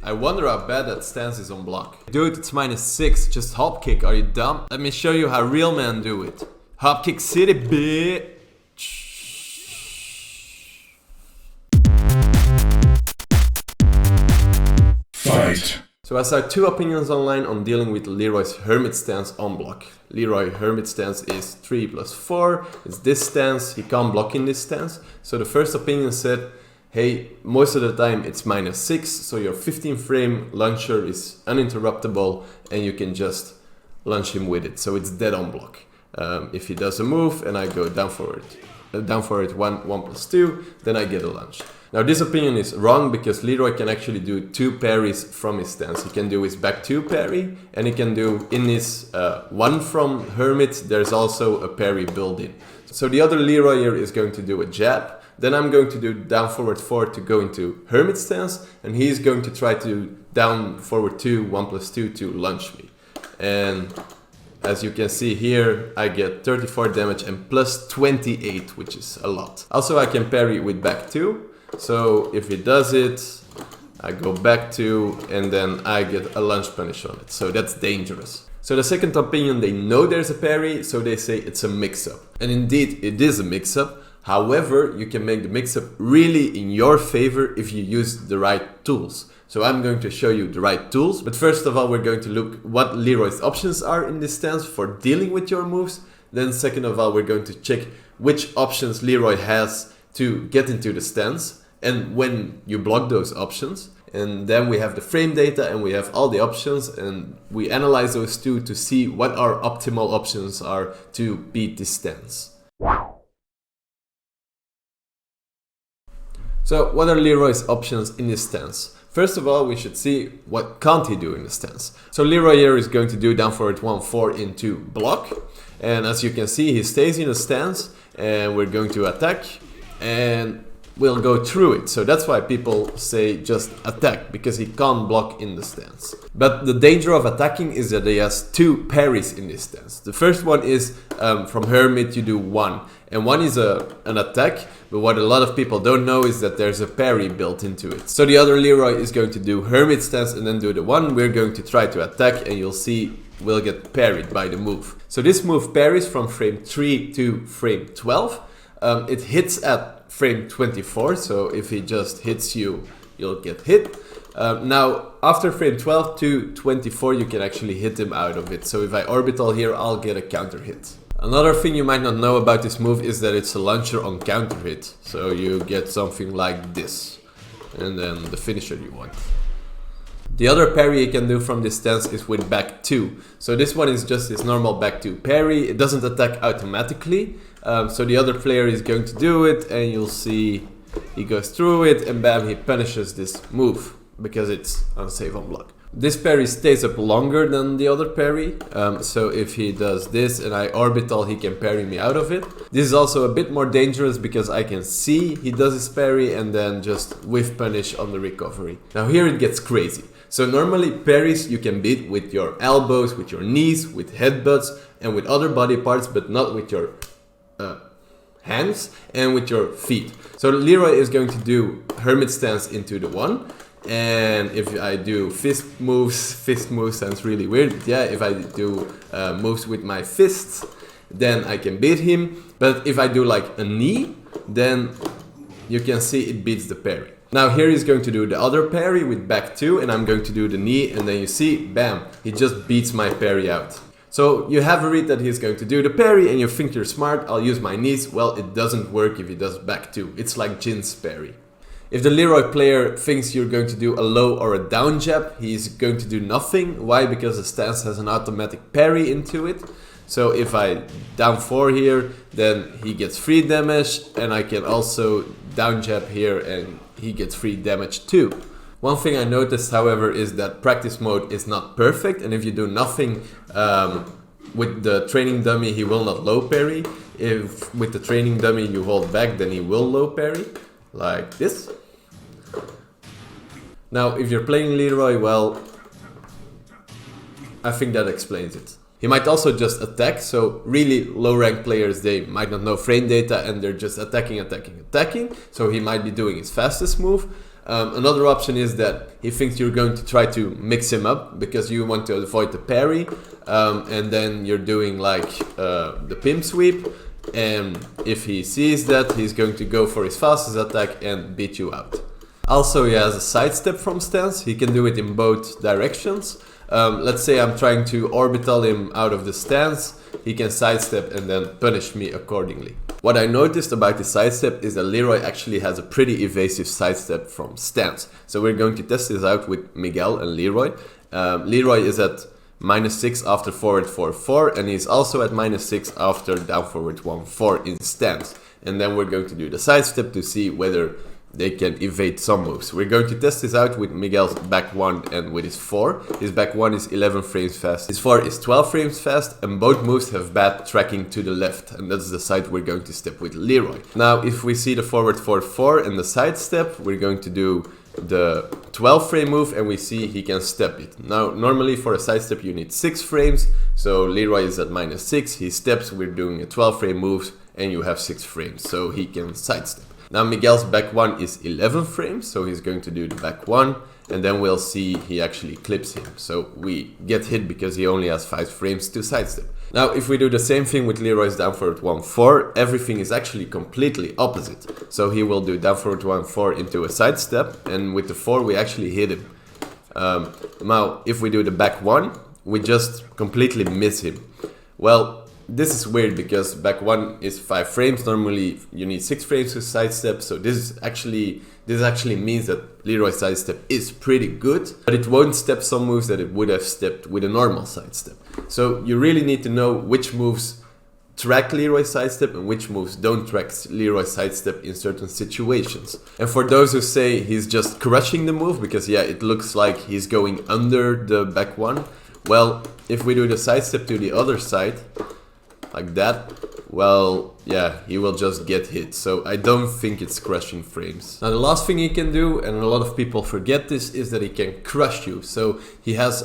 I wonder how bad that stance is on block. Dude, it's -6, just hop kick, are you dumb? Let me show you how real men do it. Hop kick city, bitch. Fight. So I saw 2 opinions online on dealing with Leroy's Hermit stance on block. Leroy Hermit stance is 3 + 4. It's this stance, he can't block in this stance. So the first opinion said, hey, most of the time it's -6, so your 15 frame launcher is uninterruptible and you can just launch him with it. So it's dead on block. If he does a move and I go down forward 1 + 2, then I get a launch. Now this opinion is wrong because Leroy can actually do 2 parries from his stance. He can do his back 2 parry and he can do in his 1 from Hermit, there's also a parry built in. So the other Leroy here is going to do a jab. Then I'm going to do down forward 4 to go into Hermit stance and he's going to try to down forward 2, 1 + 2 to launch me. And as you can see here, I get 34 damage and +28, which is a lot. Also, I can parry with back 2. So if he does it, I go back 2 and then I get a launch punish on it. So that's dangerous. So the second opinion, they know there's a parry, so they say it's a mix-up. And indeed, it is a mix-up. However, you can make the mix-up really in your favor if you use the right tools. So I'm going to show you the right tools. But first of all, we're going to look what Leroy's options are in this stance for dealing with your moves. Then second of all, we're going to check which options Leroy has to get into the stance and when you block those options. And then we have the frame data and we have all the options and we analyze those 2 to see what our optimal options are to beat this stance. So what are Leroy's options in this stance? First of all, we should see what can't he do in the stance. So Leroy here is going to do down forward 1, 4 into block. And as you can see, he stays in the stance and we're going to attack and we'll go through it. So that's why people say just attack, because he can't block in the stance. But the danger of attacking is that he has 2 parries in this stance. The first one is from Hermit you do 1. And 1 is an attack, but what a lot of people don't know is that there's a parry built into it. So the other Leroy is going to do Hermit stance and then do the 1. We're going to try to attack and you'll see we'll get parried by the move. So this move parries from frame 3 to frame 12. It hits at frame 24, so if he just hits you, you'll get hit. Now, after frame 12 to 24, you can actually hit him out of it. So if I orbital here, I'll get a counter hit. Another thing you might not know about this move is that it's a launcher on counter hit. So you get something like this, and then the finisher you want. The other parry you can do from this stance is with back 2. So this one is just his normal back 2 parry. It doesn't attack automatically. So the other player is going to do it and you'll see he goes through it and bam, he punishes this move because it's unsafe on block. This parry stays up longer than the other parry. So if he does this and I orbital, he can parry me out of it. This is also a bit more dangerous because I can see he does his parry and then just whiff punish on the recovery. Now here it gets crazy. So normally parries you can beat with your elbows, with your knees, with headbutts and with other body parts, but not with your hands and with your feet. So Leroy is going to do Hermit stance into the 1. And if I do fist moves sounds really weird, but yeah, if I do moves with my fists, then I can beat him. But if I do like a knee, then you can see it beats the parry. Now here he's going to do the other parry with back 2 and I'm going to do the knee and then you see, bam, he just beats my parry out. So you have a read that he's going to do the parry and you think you're smart, I'll use my knees. Well, it doesn't work if he does back 2. It's like Jin's parry. If the Leroy player thinks you're going to do a low or a down jab, he's going to do nothing. Why? Because the stance has an automatic parry into it. So if I down 4 here, then he gets 3 damage and I can also down jab here and he gets 3 damage too. One thing I noticed, however, is that practice mode is not perfect, and if you do nothing with the training dummy, he will not low parry. If with the training dummy you hold back, then he will low parry, like this. Now, if you're playing Leroy, well, I think that explains it. He might also just attack, so really low rank players, they might not know frame data and they're just attacking. So he might be doing his fastest move. Another option is that he thinks you're going to try to mix him up because you want to avoid the parry, and then you're doing like the pimp sweep, and if he sees that, he's going to go for his fastest attack and beat you out. Also, he has a sidestep from stance. He can do it in both directions. Let's say I'm trying to orbital him out of the stance, he can sidestep and then punish me accordingly. What I noticed about the sidestep is that Leroy actually has a pretty evasive sidestep from stance. So we're going to test this out with Miguel and Leroy. Leroy is at -6 after forward 4-4, and he's also at -6 after down forward 1-4 in stance. And then we're going to do the sidestep to see whether they can evade some moves. We're going to test this out with Miguel's back 1 and with his 4. His back 1 is 11 frames fast, his 4 is 12 frames fast, and both moves have bad tracking to the left, and that's the side we're going to step with Leroy. Now, if we see the forward 4-4 and the side step, we're going to do the 12 frame move, and we see he can step it. Now, normally for a side step you need 6 frames, so Leroy is at -6, he steps, we're doing a 12 frame move, and you have 6 frames, so he can sidestep. Now Miguel's back 1 is 11 frames, so he's going to do the back 1, and then we'll see he actually clips him. So we get hit because he only has 5 frames to sidestep. Now if we do the same thing with Leroy's down forward 1-4, everything is actually completely opposite. So he will do down forward 1-4 into a sidestep, and with the 4 we actually hit him. Now if we do the back 1, we just completely miss him. Well, this is weird because back 1 is 5 frames, normally you need 6 frames to sidestep, so this actually means that Leroy's sidestep is pretty good, but it won't step some moves that it would have stepped with a normal sidestep. So you really need to know which moves track Leroy's sidestep and which moves don't track Leroy's sidestep in certain situations. And for those who say he's just crushing the move because yeah, it looks like he's going under the back 1, well, if we do the sidestep to the other side, like that, well, yeah, he will just get hit. So I don't think it's crushing frames. Now the last thing he can do, and a lot of people forget this, is that he can crush you. So he has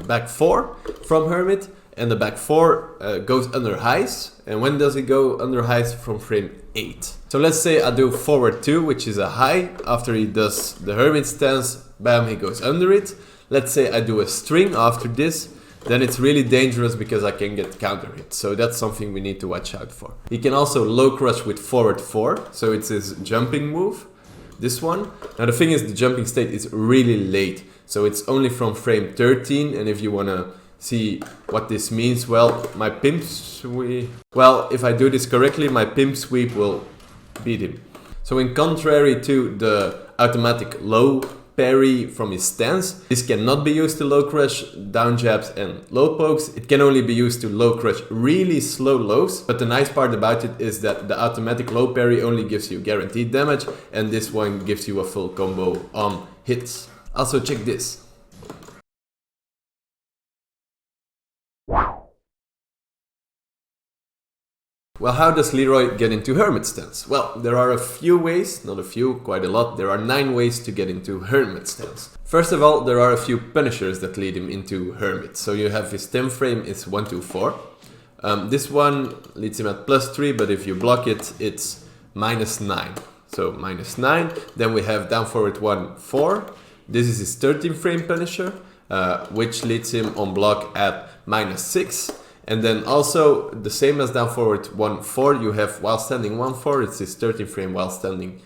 back 4 from Hermit, and the back 4 goes under highs. And when does he go under highs? From frame 8. So let's say I do forward 2, which is a high. After he does the Hermit stance, bam, he goes under it. Let's say I do a string after this, then it's really dangerous because I can get counter hit. So that's something we need to watch out for. He can also low crush with forward 4, so it's his jumping move, this one. Now the thing is, the jumping state is really late, so it's only from frame 13, and if you want to see what this means, well, my pimp sweep, well, if I do this correctly, my pimp sweep will beat him. So in contrary to the automatic low parry from his stance, this cannot be used to low crush down jabs and low pokes. It can only be used to low crush really slow lows, but the nice part about it is that the automatic low parry only gives you guaranteed damage, and this one gives you a full combo on hits. Also check this. Well, how does Leroy get into Hermit stance? Well, there are a few ways, not a few, quite a lot. There are 9 ways to get into Hermit stance. First of all, there are a few punishers that lead him into Hermit. So you have his 10 frame is 1-4. This one leads him at +3, but if you block it, it's -9. So -9. Then we have down forward 1-4. This is his 13 frame punisher, which leads him on block at -6. And then also, the same as down forward 1-4, you have while standing 1-4, it's his 13 frame while standing,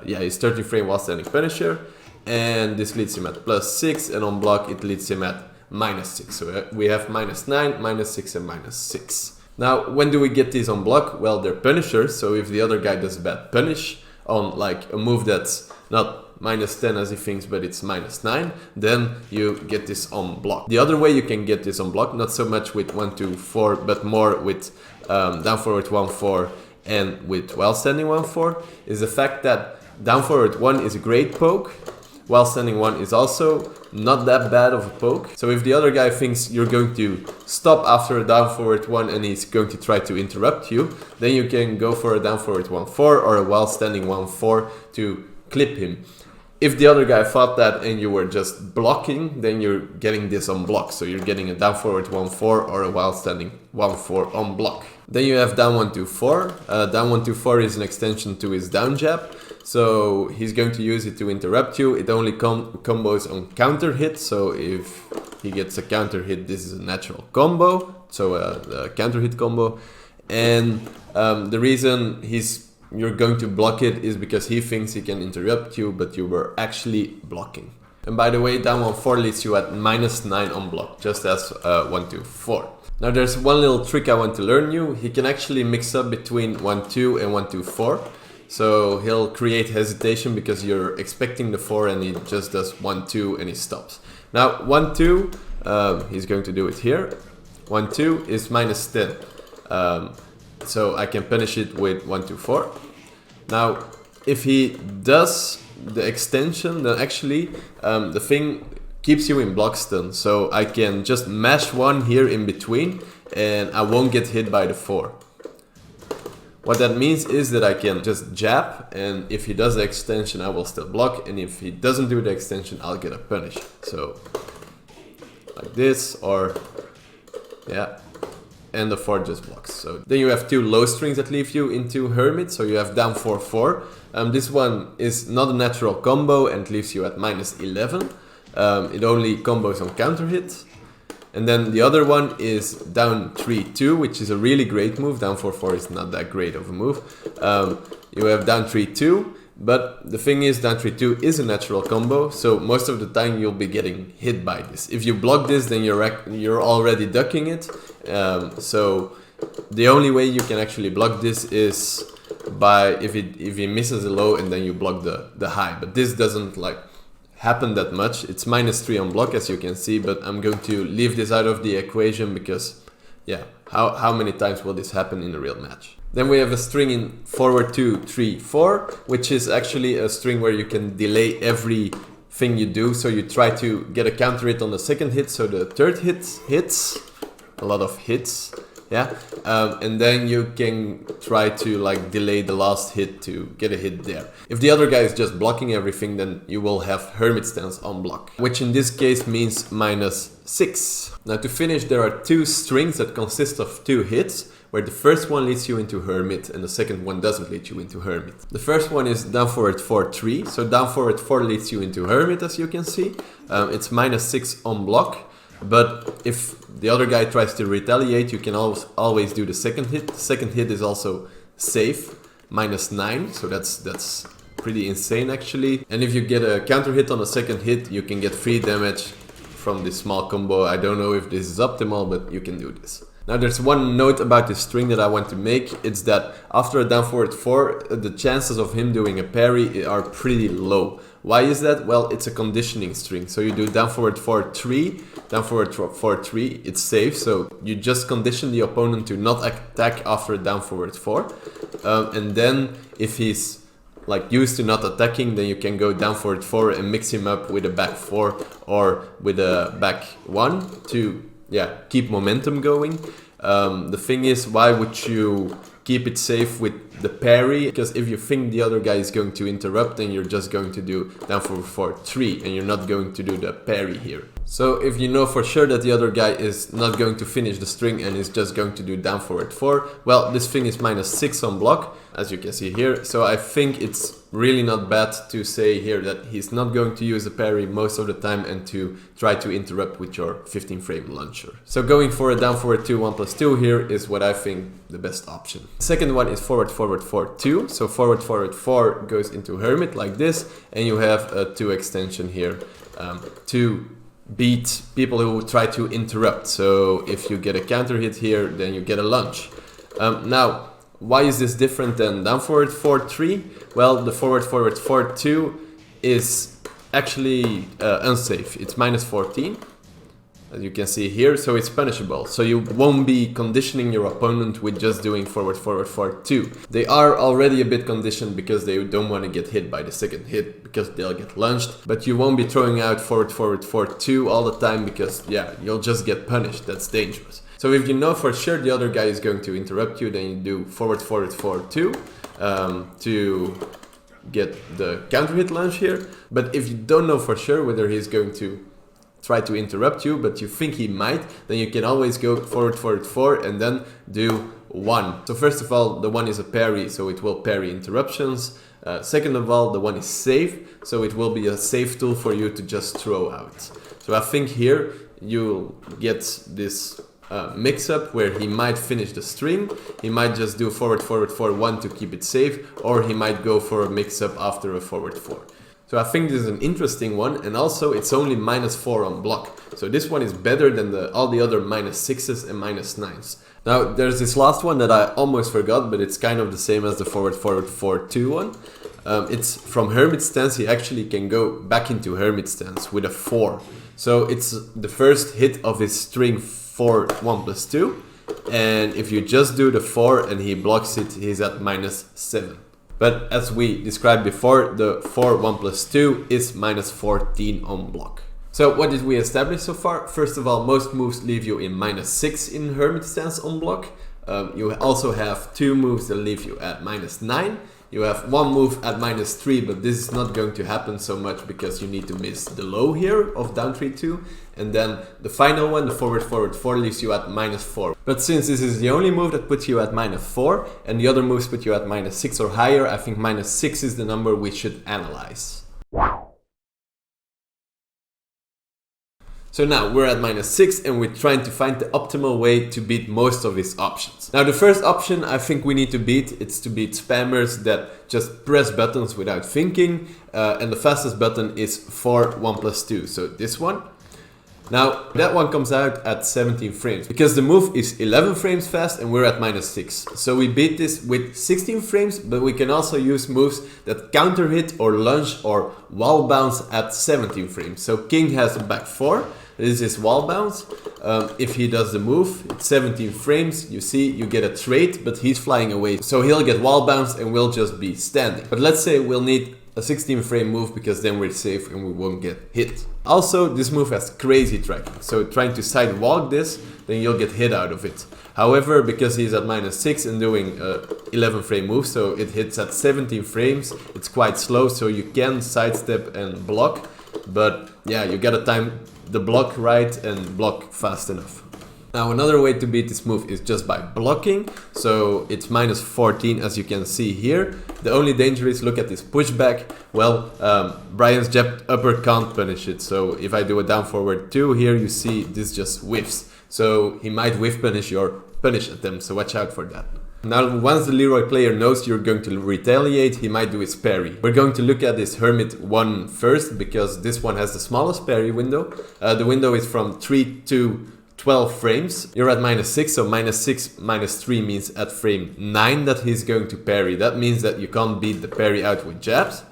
his 13 frame while standing punisher. And this leads him at +6, and on block it leads him at -6. So we have -9, -6, and -6. Now, when do we get these on block? Well, they're punishers, so if the other guy does a bad punish on like a move that's not -10 as he thinks, but it's -9, then you get this on block. The other way you can get this on block, not so much with 1-4, but more with down forward 1-4 and with while standing 1-4, is the fact that down forward 1 is a great poke, while standing 1 is also not that bad of a poke. So if the other guy thinks you're going to stop after a down forward 1 and he's going to try to interrupt you, then you can go for a down forward 1-4 or a while standing 1-4 to clip him. If the other guy thought that and you were just blocking, then you're getting this on block. So you're getting a down forward 1-4 or a while standing 1-4 on block. Then you have down 1-4. Down 1-4 is an extension to his down jab. So he's going to use it to interrupt you. It only combos on counter hit. So if he gets a counter hit, this is a natural combo. So a counter hit combo. And the reason you're going to block it is because he thinks he can interrupt you, but you were actually blocking. And by the way, down 1-4 leaves you at -9 on block, just as 1-2-4. Now there's one little trick I want to learn you. He can actually mix up between 1-2 and 1-2-4. So he'll create hesitation because you're expecting the 4 and he just does 1-2 and he stops. Now 1-2, he's going to do it here. 1-2 is -10. So I can punish it with 1-2-4. Now if he does the extension, then actually the thing keeps you in block stun. So I can just mash 1 here in between and I won't get hit by the 4. What that means is that I can just jab, and if he does the extension I will still block, and if he doesn't do the extension I'll get a punish. So like this, or yeah, and the 4 just blocks. So then you have 2 low strings that leave you into Hermit, so you have down 4-4. This one is not a natural combo and leaves you at -11. It only combos on counter hit. And then the other one is down 3-2, which is a really great move. Down 4-4 is not that great of a move. You have down 3-2, but the thing is down 3-2 is a natural combo, so most of the time you'll be getting hit by this. If you block this, then you're already ducking it. So the only way you can actually block this is by if he misses a low and then you block the high. But this doesn't like happen that much. It's -3 on block, as you can see, but I'm going to leave this out of the equation because yeah, how many times will this happen in a real match? Then we have a string in forward 2, 3, 4, which is actually a string where you can delay everything you do. So you try to get a counter hit on the second hit, so the third hit hits, a lot of hits, yeah, and then you can try to like delay the last hit to get a hit there. If the other guy is just blocking everything, then you will have Hermit stance on block, which in this case means -6. Now to finish, there are 2 strings that consist of 2 hits, where the first one leads you into Hermit and the second one doesn't lead you into Hermit. The first one is down forward 4-3, so down forward 4 leads you into Hermit, as you can see. It's -6 on block, but if the other guy tries to retaliate, you can always do the second hit. The second hit is also safe, -9, so that's pretty insane actually. And if you get a counter hit on the second hit, you can get 3 damage from this small combo. I don't know if this is optimal, but you can do this. Now there's one note about this string that I want to make. It's that after a down forward 4, the chances of him doing a parry are pretty low. Why is that? Well, it's a conditioning string. So you do down forward 4-3, down forward 4-3, it's safe. So you just condition the opponent to not attack after a down forward 4. And then if he's like used to not attacking, then you can go down forward 4 and mix him up with a back 4 or with a back 1 to keep momentum going. The thing is, why would you keep it safe with the parry? Because if you think the other guy is going to interrupt, then you're just going to do down forward 4-3 and you're not going to do the parry here. So if you know for sure that the other guy is not going to finish the string and is just going to do down forward 4, well, this thing is -6 on block, as you can see here. So I think it's really not bad to say here that he's not going to use a parry most of the time and to try to interrupt with your 15 frame launcher. So going for a down forward 2, 1+2 here is what I think the best option. Second one is forward 4-2. So forward 4 goes into Hermit like this, and you have a 2 extension here to beat people who try to interrupt. So if you get a counter hit here, then you get a lunge. Now, why is this different than down forward 4-3? Well, the forward 4-2 is actually unsafe. It's -14, as you can see here, so it's punishable. So you won't be conditioning your opponent with just doing forward 4-2. They are already a bit conditioned because they don't want to get hit by the second hit because they'll get lunged. But you won't be throwing out forward 4-2 all the time because you'll just get punished. That's dangerous. So if you know for sure the other guy is going to interrupt you, then you do forward 4-2 to get the counter hit lunge here. But if you don't know for sure whether he's going to try to interrupt you, but you think he might, then you can always go forward 4 and then do 1. So first of all, the 1 is a parry, so it will parry interruptions. Second of all, the 1 is safe, so it will be a safe tool for you to just throw out. So I think here you'll get this mix-up where he might finish the string, he might just do forward, forward, forward 1 to keep it safe, or he might go for a mix-up after a forward 4. So I think this is an interesting one, and also it's only -4 on block. So this one is better than all the other -6s and -9s. Now there's this last one that I almost forgot, but it's kind of the same as the forward, forward, 4-2 one. It's from Hermit stance. He actually can go back into Hermit stance with a 4. So it's the first hit of his string for 1+2. And if you just do the 4 and he blocks it, he's at -7. But as we described before, the 4 1+2 is -14 on block. So what did we establish so far? First of all, most moves leave you in -6 in Hermit stance on block. You also have 2 moves that leave you at -9. You have 1 move at -3, but this is not going to happen so much because you need to miss the low here of down 3-2. And then the final one, the forward, forward 4, leaves you at -4. But since this is the only move that puts you at -4, and the other moves put you at -6 or higher, I think -6 is the number we should analyze. So now we're at -6 and we're trying to find the optimal way to beat most of his options. Now the first option I think we need to beat, it's to beat spammers that just press buttons without thinking. And the fastest button is 4 1+2, so this one. Now that one comes out at 17 frames because the move is 11 frames fast and we're at -6. So we beat this with 16 frames, but we can also use moves that counter hit or lunge or wall bounce at 17 frames. So King has a back 4. This is wall bounce. If he does the move, it's 17 frames. You see, you get a trait, but he's flying away. So he'll get wall bounce and we'll just be standing. But let's say we'll need a 16 frame move because then we're safe and we won't get hit. Also, this move has crazy tracking. So trying to sidewalk this, then you'll get hit out of it. However, because he's at -6 and doing 11 frame move, so it hits at 17 frames, it's quite slow, so you can sidestep and block. But yeah, you gotta time the block right and block fast enough. Now another way to beat this move is just by blocking. So it's -14 as you can see here. The only danger is, look at this pushback. Well, Brian's jab upper can't punish it. So if I do a down forward 2 here, you see this just whiffs. So he might whiff punish your punish attempt, so watch out for that. Now once the Leroy player knows you're going to retaliate, he might do his parry. We're going to look at this Hermit one first because this one has the smallest parry window. The window is from 3 to 12 frames. You're at -6, so -6 -3 means at frame 9 that he's going to parry. That means that you can't beat the parry out with jabs,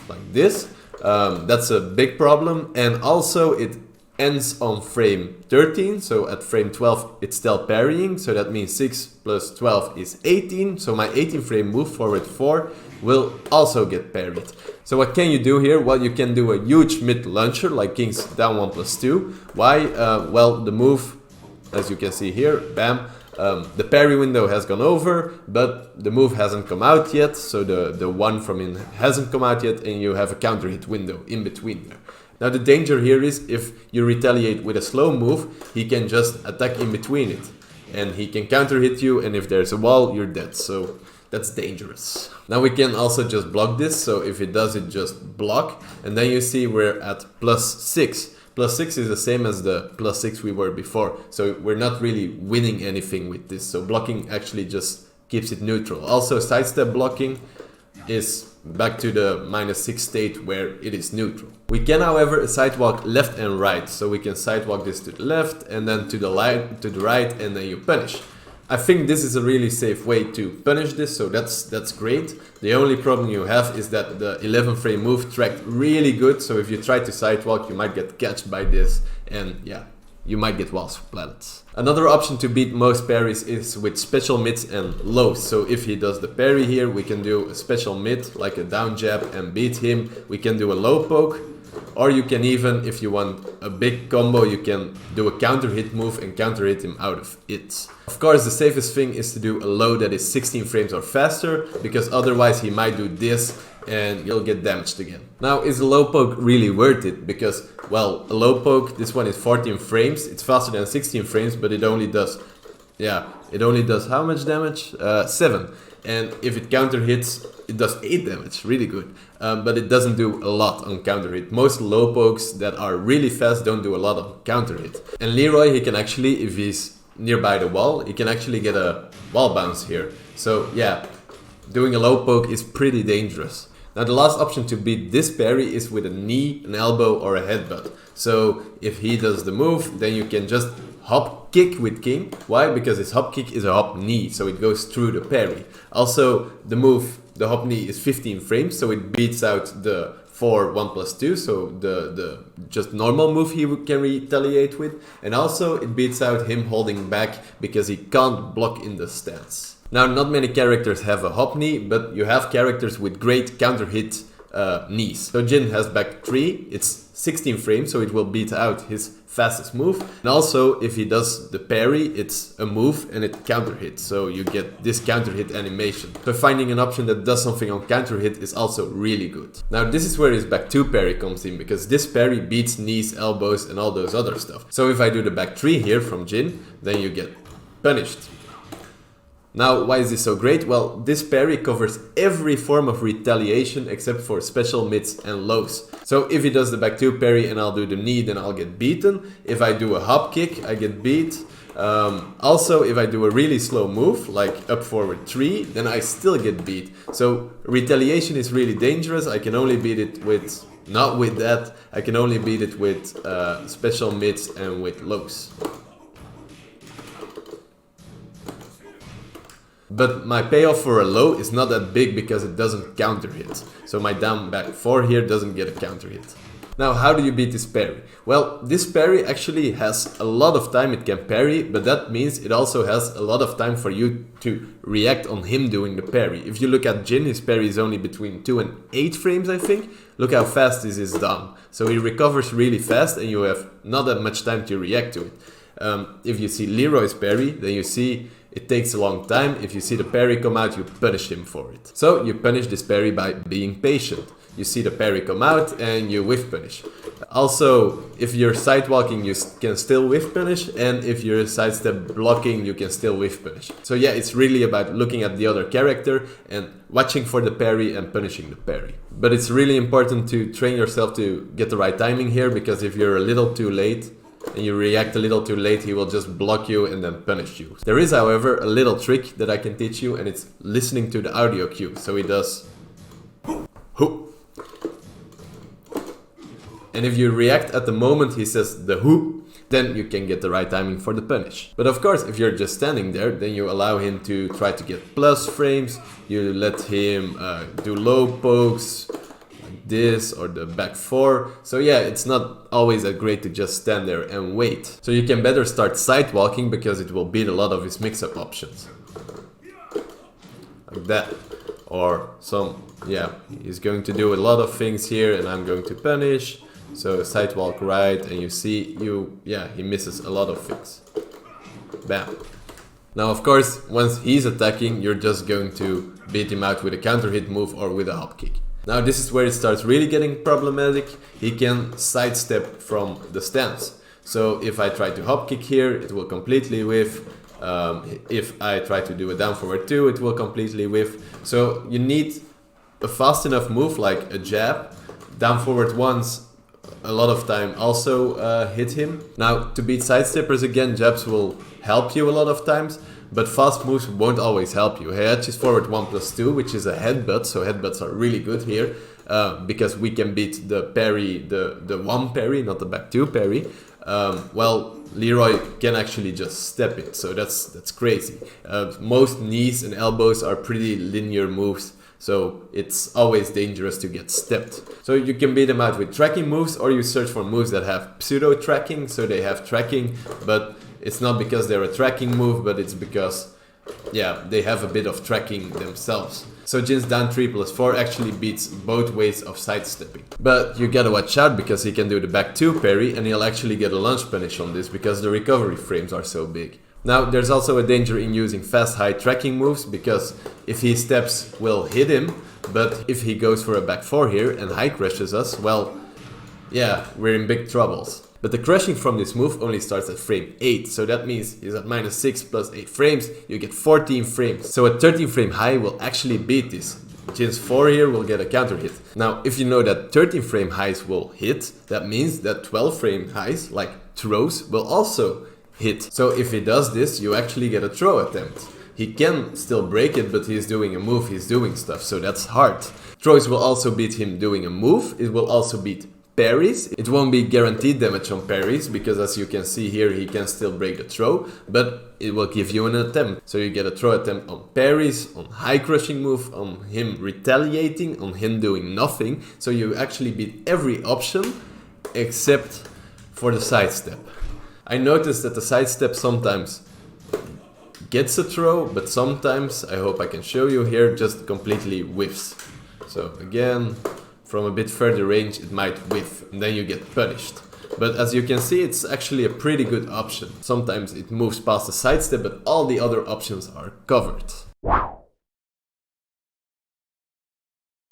like this. That's a big problem, and also it ends on frame 13, so at frame 12 it's still parrying, so that means 6 plus 12 is 18, so my 18 frame move forward 4 will also get parried. So what can you do here? Well, you can do a huge mid launcher like King's down 1+2. Why? Well, the move, as you can see here, bam, the parry window has gone over, but the move hasn't come out yet, so the one from in hasn't come out yet, and you have a counter hit window in between there. Now the danger here is if you retaliate with a slow move, he can just attack in between it, and he can counter hit you, and if there's a wall, you're dead, so that's dangerous. Now we can also just block this, so if it does it, just block, and then you see we're at +6. +6 is the same as the +6 we were before, so we're not really winning anything with this, so blocking actually just keeps it neutral. Also sidestep blocking is back to the -6 state where it is neutral. We can however sidewalk left and right, so we can sidewalk this to the left and then to the right, and then you punish. I think this is a really safe way to punish this, so that's great. The only problem you have is that the 11 frame move tracked really good, so if you try to sidewalk you might get catched by this, and yeah, you might get wall splatted. Another option to beat most parries is with special mids and lows. So if he does the parry here, we can do a special mid like a down jab and beat him. We can do a low poke, or you can even, if you want a big combo, you can do a counter hit move and counter hit him out of it. Of course, the safest thing is to do a low that is 16 frames or faster, because otherwise he might do this and you'll get damaged again. Now, is a low poke really worth it? Because, well, a low poke, this one is 14 frames, it's faster than 16 frames, but it only does Yeah, it only does how much damage? 7. And if it counter hits, it does 8 damage, really good. But it doesn't do a lot on counter hit. Most low pokes that are really fast don't do a lot of counter hit. And Leroy, he can actually, if he's nearby the wall, he can actually get a wall bounce here. So yeah, doing a low poke is pretty dangerous. Now the last option to beat this parry is with a knee, an elbow or a headbutt. So if he does the move, then you can just hop kick with King. Why? Because his hop kick is a hop knee, so it goes through the parry. Also, the move, the hop knee, is 15 frames, so it beats out the 4-1+2, so the just normal move he can retaliate with. And also, it beats out him holding back because he can't block in the stance. Now, not many characters have a hop knee, but you have characters with great counter hit knees. So Jin has back 3, it's 16 frames, so it will beat out his fastest move. And also, if he does the parry, it's a move and it counter hits, so you get this counter hit animation. So finding an option that does something on counter hit is also really good. Now this is where his back 2 parry comes in, because this parry beats knees, elbows and all those other stuff. So if I do the back 3 here from Jin, then you get punished. Now, why is this so great? Well, this parry covers every form of retaliation except for special mids and lows. So if he does the back 2 parry and I'll do the knee, then I'll get beaten. If I do a hop kick, I get beat. Also, if I do a really slow move, like up forward 3, then I still get beat. So retaliation is really dangerous. I can only beat it with, not with that, I can only beat it with special mids and with lows. But my payoff for a low is not that big because it doesn't counter hit. So my down back 4 here doesn't get a counter hit. Now, how do you beat this parry? Well, this parry actually has a lot of time it can parry, but that means it also has a lot of time for you to react on him doing the parry. If you look at Jin, his parry is only between 2 and 8 frames, I think. Look how fast this is done. So he recovers really fast and you have not that much time to react to it. If you see Leroy's parry, then you see it takes a long time. If you see the parry come out, you punish him for it. So you punish this parry by being patient. You see the parry come out and you whiff punish. Also, if you're sidewalking, you can still whiff punish, and if you're sidestep blocking, you can still whiff punish. So yeah, it's really about looking at the other character and watching for the parry and punishing the parry. But it's really important to train yourself to get the right timing here, because if you're a little too late, and you react a little too late, he will just block you and then punish you. There is, however, a little trick that I can teach you, and it's listening to the audio cue. So he does hoo. And if you react at the moment he says the hoo, then you can get the right timing for the punish. But of course, if you're just standing there, then you allow him to try to get plus frames, you let him do low pokes, this or the back 4. So yeah, it's not always that great to just stand there and wait. So you can better start side walking, because it will beat a lot of his mix-up options. Like that. Or some, yeah, he's going to do a lot of things here and I'm going to punish. So side walk right, and you see, he misses a lot of things. Bam. Now of course, once he's attacking, you're just going to beat him out with a counter hit move or with a hop kick. Now this is where it starts really getting problematic. He can sidestep from the stance. So if I try to hop kick here, it will completely whiff. If I try to do a down forward 2, it will completely whiff. So you need a fast enough move like a jab. Down forward ones a lot of time also hit him. Now to beat sidesteppers again, jabs will help you a lot of times, but fast moves won't always help you. He edges forward 1+2, which is a headbutt, so headbutts are really good here, because we can beat the parry, the 1 parry, not the back 2 parry. Well, Leroy can actually just step it, so that's crazy. Most knees and elbows are pretty linear moves, so it's always dangerous to get stepped. So you can beat them out with tracking moves, or you search for moves that have pseudo tracking, so they have tracking, but it's not because they're a tracking move, but it's because, yeah, they have a bit of tracking themselves. So Jin's down 3+4 actually beats both ways of sidestepping. But you gotta watch out, because he can do the back 2 parry and he'll actually get a lunge punish on this, because the recovery frames are so big. Now there's also a danger in using fast high tracking moves, because if he steps, we'll hit him, but if he goes for a back 4 here and high crashes us, well, yeah, we're in big troubles. But the crushing from this move only starts at frame 8, so that means he's at -6 plus 8 frames, you get 14 frames. So a 13 frame high will actually beat this. Jins 4 here will get a counter hit. Now, if you know that 13 frame highs will hit, that means that 12 frame highs, like throws, will also hit. So if he does this, you actually get a throw attempt. He can still break it, but he's doing a move, he's doing stuff, so that's hard. Throws will also beat him doing a move, it will also beat parries. It won't be guaranteed damage on parries, because as you can see here, he can still break the throw, but it will give you an attempt. So you get a throw attempt on parries, on high crushing move, on him retaliating, on him doing nothing. So you actually beat every option except for the sidestep. I noticed that the sidestep sometimes gets a throw, but sometimes, I hope I can show you here, just completely whiffs. So again, from a bit further range it might whiff, and then you get punished. But as you can see, it's actually a pretty good option. Sometimes it moves past the sidestep, but all the other options are covered.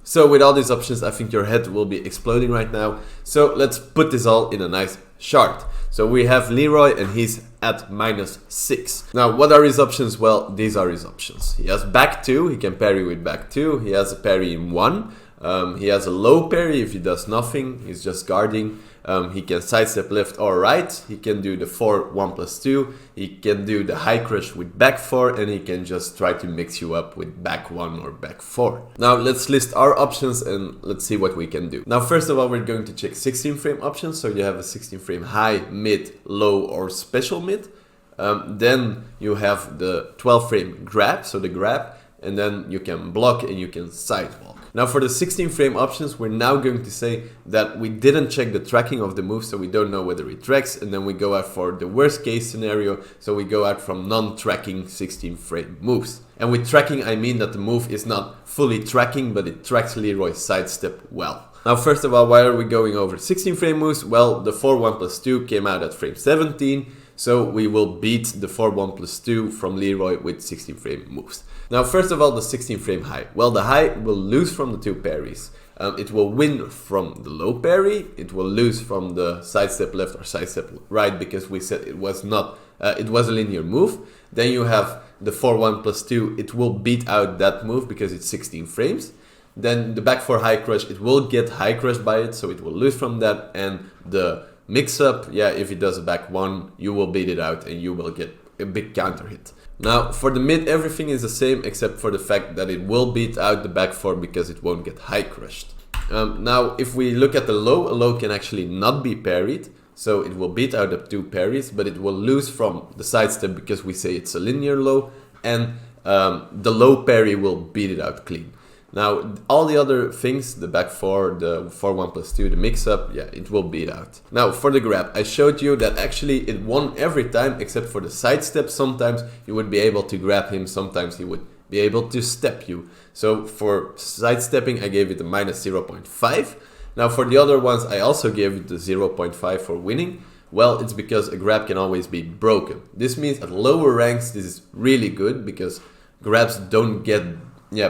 So with all these options, I think your head will be exploding right now. So let's put this all in a nice chart. So we have Leroy and he's at -6. Now what are his options? Well, these are his options. He has back 2, he can parry with back 2. He has a parry in 1. He has a low parry if he does nothing, he's just guarding. He can sidestep left or right, he can do the 4-1+2, he can do the high crush with back 4, and he can just try to mix you up with back 1 or back 4. Now let's list our options and let's see what we can do. Now first of all, we're going to check 16 frame options, so you have a 16 frame high, mid, low or special mid. Then you have the 12 frame grab, so the grab, and then you can block and you can sidewalk. Now for the 16 frame options, we're now going to say that we didn't check the tracking of the move, so we don't know whether it tracks, and then we go out for the worst case scenario, so we go out from non-tracking 16 frame moves. And with tracking I mean that the move is not fully tracking, but it tracks Leroy's sidestep well. Now first of all, why are we going over 16 frame moves? Well, the 4-1+2 came out at frame 17, so we will beat the 4-1+2 from Leroy with 16 frame moves. Now first of all, the 16 frame high. Well, the high will lose from the 2 parries. It will win from the low parry, it will lose from the sidestep left or sidestep right, because we said it was not, it was a linear move. Then you have the 4-1+2, it will beat out that move because it's 16 frames. Then the back 4 high crush, it will get high crushed by it, so it will lose from that. And the mix up, yeah, if it does a back 1, you will beat it out and you will get a big counter hit. Now for the mid, everything is the same except for the fact that it will beat out the back 4 because it won't get high crushed. Now if we look at the low, a low can actually not be parried, so it will beat out the 2 parries, but it will lose from the sidestep because we say it's a linear low, and the low parry will beat it out clean. Now all the other things, the back 4, the 4-1+2, the mix up, yeah, it will beat out. Now for the grab, I showed you that actually it won every time except for the sidestep. Sometimes you would be able to grab him, sometimes he would be able to step you. So for sidestepping I gave it a -0.5. Now for the other ones I also gave it the 0.5 for winning. Well, it's because a grab can always be broken. This means at lower ranks this is really good because grabs don't get,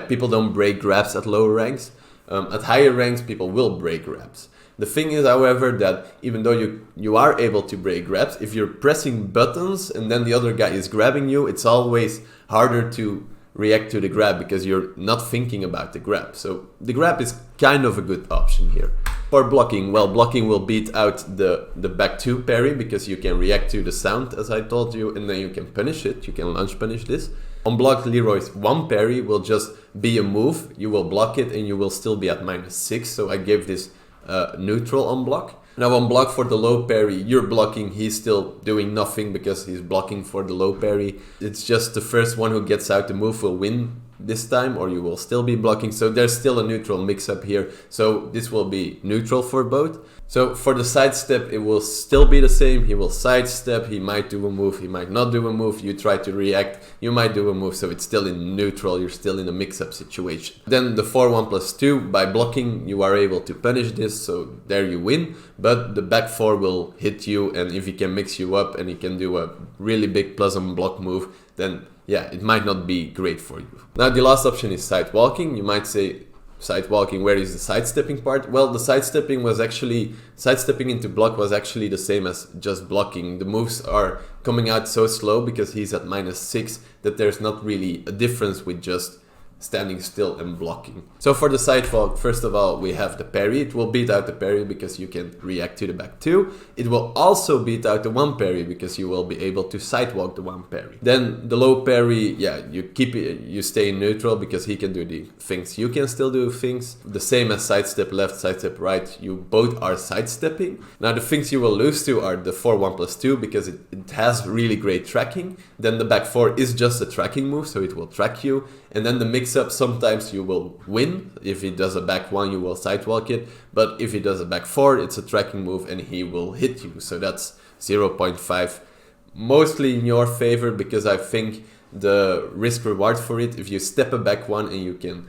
people don't break grabs at lower ranks. At higher ranks, people will break grabs. The thing is, however, that even though you are able to break grabs, if you're pressing buttons and then the other guy is grabbing you, it's always harder to react to the grab because you're not thinking about the grab. So the grab is kind of a good option here. For blocking, well, blocking will beat out the back 2 parry because you can react to the sound, as I told you, and then you can punish it. You can launch punish this. On block, Leroy's 1 parry will just be a move. You will block it and you will still be at -6. So I gave this neutral on block. Now on block for the low parry, you're blocking, he's still doing nothing because he's blocking for the low parry. It's just the first one who gets out the move will win this time, or you will still be blocking. So there's still a neutral mix up here. So this will be neutral for both. So for the sidestep, it will still be the same. He will sidestep, he might do a move, he might not do a move. You try to react, you might do a move. So it's still in neutral, you're still in a mix-up situation. Then the 4-1+2, by blocking, you are able to punish this. So there you win. But the back 4 will hit you, and if he can mix you up and he can do a really big plus on block move, then yeah, it might not be great for you. Now the last option is side walking. You might say, sidewalking. Where is the sidestepping part? Well, the sidestepping into block was actually the same as just blocking. The moves are coming out so slow because he's at -6 that there's not really a difference with just standing still and blocking. So for the sidewalk, first of all, we have the parry. It will beat out the parry because you can react to the back 2. It will also beat out the 1 parry because you will be able to sidewalk the 1 parry. Then the low parry, yeah, you stay neutral because he can do the things. You can still do things. The same as sidestep left, sidestep right. You both are sidestepping. Now the things you will lose to are the 4-1+2 because it has really great tracking. Then the back 4 is just a tracking move, so it will track you. And then the mix-up, sometimes you will win. If he does a back 1, you will sidewalk it. But if he does a back 4, it's a tracking move and he will hit you. So that's 0.5. Mostly in your favor because I think the risk reward for it, if you step a back 1 and you can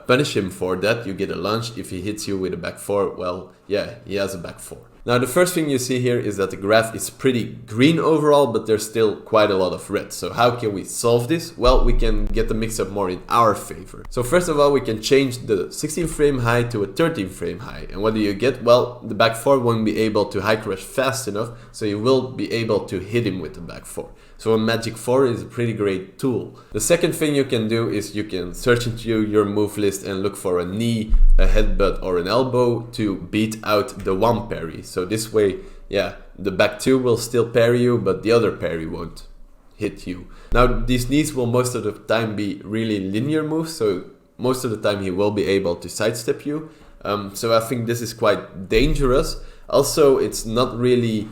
punish him for that, you get a lunge. If he hits you with a back 4, well, yeah, he has a back 4. Now the first thing you see here is that the graph is pretty green overall, but there's still quite a lot of red. So how can we solve this? Well, we can get the mix-up more in our favor. So first of all, we can change the 16 frame high to a 13 frame high. And what do you get? Well, the back 4 won't be able to high crush fast enough, so you will be able to hit him with the back 4. So a magic 4 is a pretty great tool. The second thing you can do is you can search into your move list and look for a knee, a headbutt or an elbow to beat out the 1 parry. So this way, yeah, the back 2 will still parry you, but the other parry won't hit you. Now these knees will most of the time be really linear moves, so most of the time he will be able to sidestep you. So I think this is quite dangerous. Also, it's not really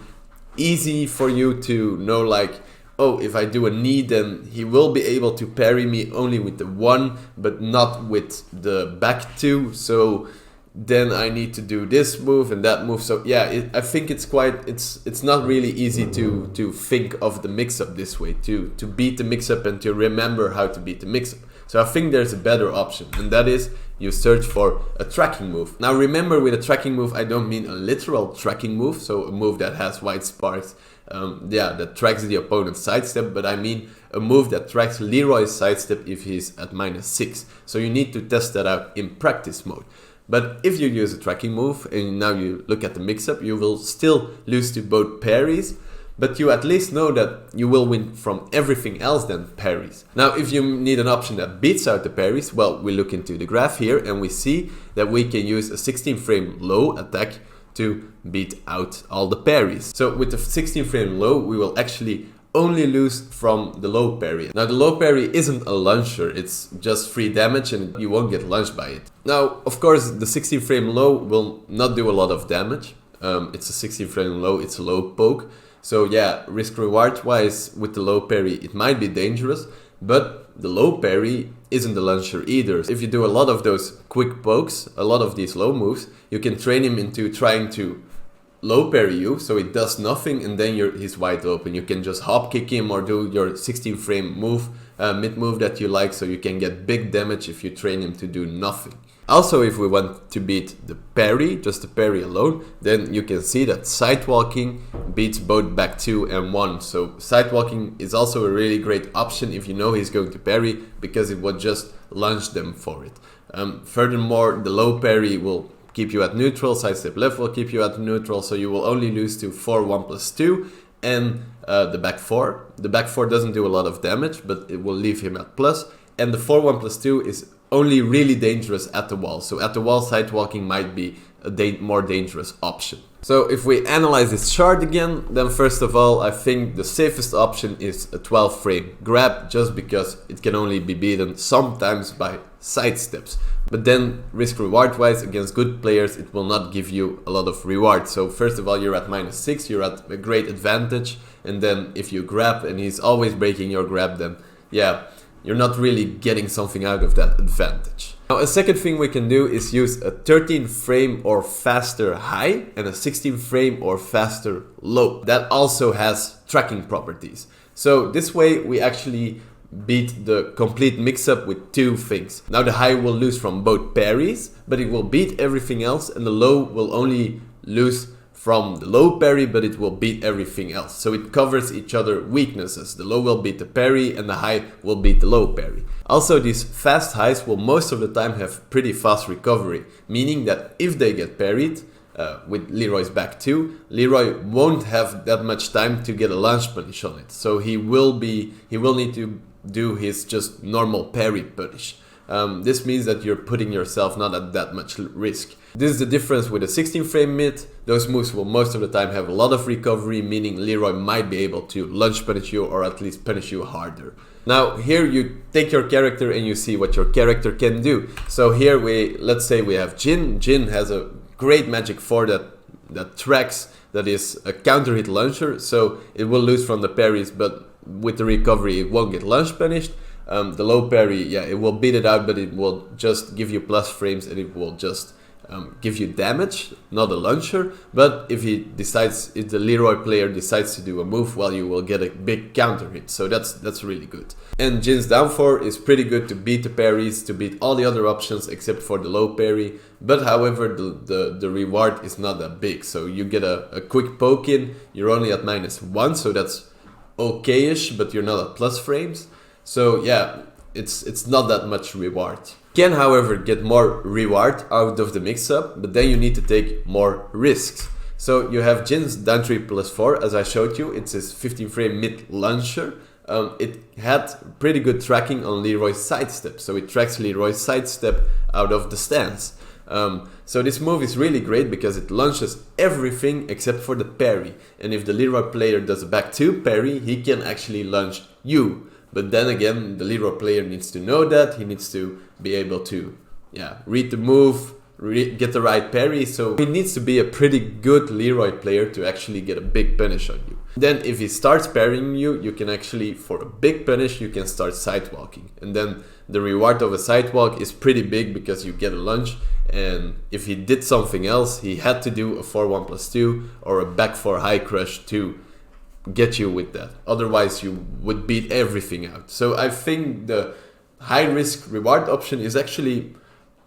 easy for you to know, like, oh, if I do a knee, then he will be able to parry me only with the 1, but not with the back 2. So then I need to do this move and that move. So yeah, I think it's not really easy to think of the mix-up this way, to beat the mix-up and to remember how to beat the mix-up. So I think there's a better option, and that is you search for a tracking move. Now remember, with a tracking move, I don't mean a literal tracking move, so a move that has white sparks, that tracks the opponent's sidestep, but I mean a move that tracks Leroy's sidestep if he's at -6. So you need to test that out in practice mode. But if you use a tracking move and now you look at the mix-up, you will still lose to both parries, but you at least know that you will win from everything else than parries. Now, if you need an option that beats out the parries, well, we look into the graph here and we see that we can use a 16 frame low attack to beat out all the parries. So with the 16 frame low, we will actually only lose from the low parry. Now the low parry isn't a launcher, it's just free damage and you won't get launched by it. Now, of course, the 16 frame low will not do a lot of damage. It's a 16 frame low, it's a low poke. So yeah, risk reward wise with the low parry it might be dangerous, but the low parry isn't the launcher either. If you do a lot of those quick pokes, a lot of these low moves, you can train him into trying to low parry you, so it does nothing and then he's wide open. You can just hop kick him or do your 16 frame move, mid move that you like, so you can get big damage if you train him to do nothing. Also, if we want to beat the parry, just the parry alone, then you can see that sidewalking beats both back 2 and 1. So sidewalking is also a really great option if you know he's going to parry, because it will just launch them for it. Furthermore, the low parry will keep you at neutral, sidestep left will keep you at neutral, so you will only lose to 4-1+2 and the back 4. The back 4 doesn't do a lot of damage, but it will leave him at plus, and the 4-1+2 is only really dangerous at the wall. So at the wall, sidewalking might be a more dangerous option. So if we analyze this chart again, then first of all, I think the safest option is a 12 frame grab, just because it can only be beaten sometimes by side steps. But then risk reward wise, against good players, it will not give you a lot of reward. So first of all, you're at -6, you're at a great advantage. And then if you grab and he's always breaking your grab, then yeah, you're not really getting something out of that advantage. Now a second thing we can do is use a 13 frame or faster high and a 16 frame or faster low. That also has tracking properties. So this way we actually beat the complete mix-up with two things. Now the high will lose from both parries, but it will beat everything else, and the low will only lose from the low parry, but it will beat everything else. So it covers each other weaknesses. The low will beat the parry and the high will beat the low parry. Also, these fast highs will most of the time have pretty fast recovery, meaning that if they get parried, with Leroy's back 2, Leroy won't have that much time to get a launch punish on it. So he will need to do his just normal parry punish. This means that you're putting yourself not at that much risk. This is the difference with a 16 frame mid. Those moves will most of the time have a lot of recovery, meaning Leroy might be able to launch punish you or at least punish you harder. Now here you take your character and you see what your character can do. So here let's say we have Jin. Jin has a great magic 4 that tracks, that is a counter hit launcher, so it will lose from the parries, but with the recovery it won't get launch punished. The low parry, yeah, it will beat it out, but it will just give you plus frames and it will just give you damage, not a launcher. But if the Leroy player decides to do a move, well, you will get a big counter hit, so that's really good. And Jin's down 4 is pretty good to beat the parries, to beat all the other options except for the low parry. But however, the reward is not that big, so you get a quick poke in, you're only at -1, so that's okay-ish, but you're not at plus frames. So yeah, it's not that much reward. Can however get more reward out of the mix-up, but then you need to take more risks. So you have Jin's down 3 +4, as I showed you. It's his 15 frame mid launcher. It had pretty good tracking on Leroy's sidestep, so it tracks Leroy's sidestep out of the stance. So this move is really great because it launches everything except for the parry. And if the Leroy player does a back 2 parry, he can actually launch you. But then again, the Leroy player needs to know that. He needs to be able to read the move, get the right parry. So he needs to be a pretty good Leroy player to actually get a big punish on you. Then if he starts parrying you, you can actually, for a big punish, you can start sidewalking. And then the reward of a sidewalk is pretty big because you get a lunge. And if he did something else, he had to do a 4-1+2 or a back 4 high crush to get you with that. Otherwise you would beat everything out. So I think the high risk reward option is actually,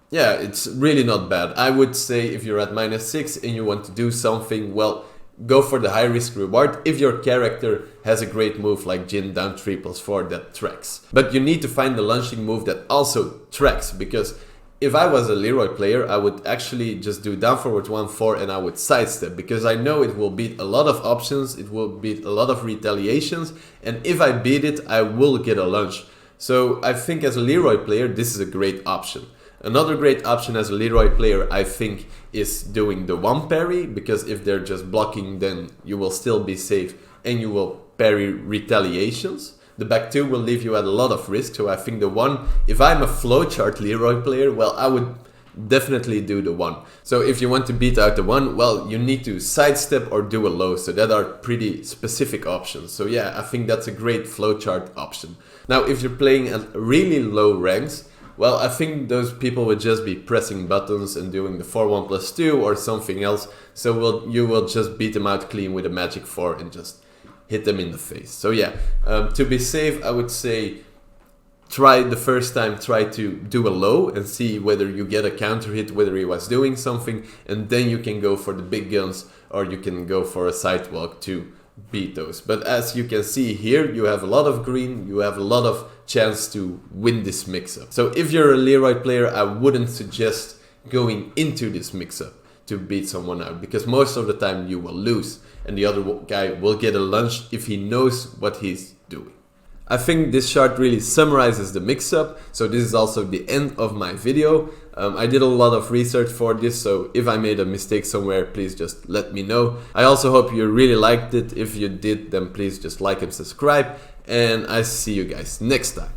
yeah, it's really not bad. I would say if you're at -6 and you want to do something, well, go for the high risk reward if your character has a great move like Jin down 3 +4 that tracks. But you need to find the launching move that also tracks, because if I was a Leroy player, I would actually just do down forward 1-4 and I would sidestep, because I know it will beat a lot of options, it will beat a lot of retaliations, and if I beat it, I will get a launch. So I think as a Leroy player, this is a great option. Another great option as a Leroy player, I think, is doing the 1 parry, because if they're just blocking, then you will still be safe and you will parry retaliations. The back 2 will leave you at a lot of risk, so I think the 1, if I'm a flowchart Leroy player, well, I would definitely do the 1. So if you want to beat out the 1, well, you need to sidestep or do a low, so that are pretty specific options. So yeah, I think that's a great flowchart option. Now, if you're playing at really low ranks, well, I think those people would just be pressing buttons and doing the 4-1+2 or something else, so you will just beat them out clean with a magic 4 and just hit them in the face. So yeah, to be safe, I would say try to do a low and see whether you get a counter hit, whether he was doing something, and then you can go for the big guns or you can go for a sidewalk to beat those. But as you can see here, you have a lot of green, you have a lot of chance to win this mix-up. So if you're a Leroy player, I wouldn't suggest going into this mix-up to beat someone out, because most of the time you will lose and the other guy will get a lunge if he knows what he's doing. I think this chart really summarizes the mix-up, so this is also the end of my video. I did a lot of research for this, so if I made a mistake somewhere, please just let me know. I also hope you really liked it. If you did, then please just like and subscribe, and I see you guys next time.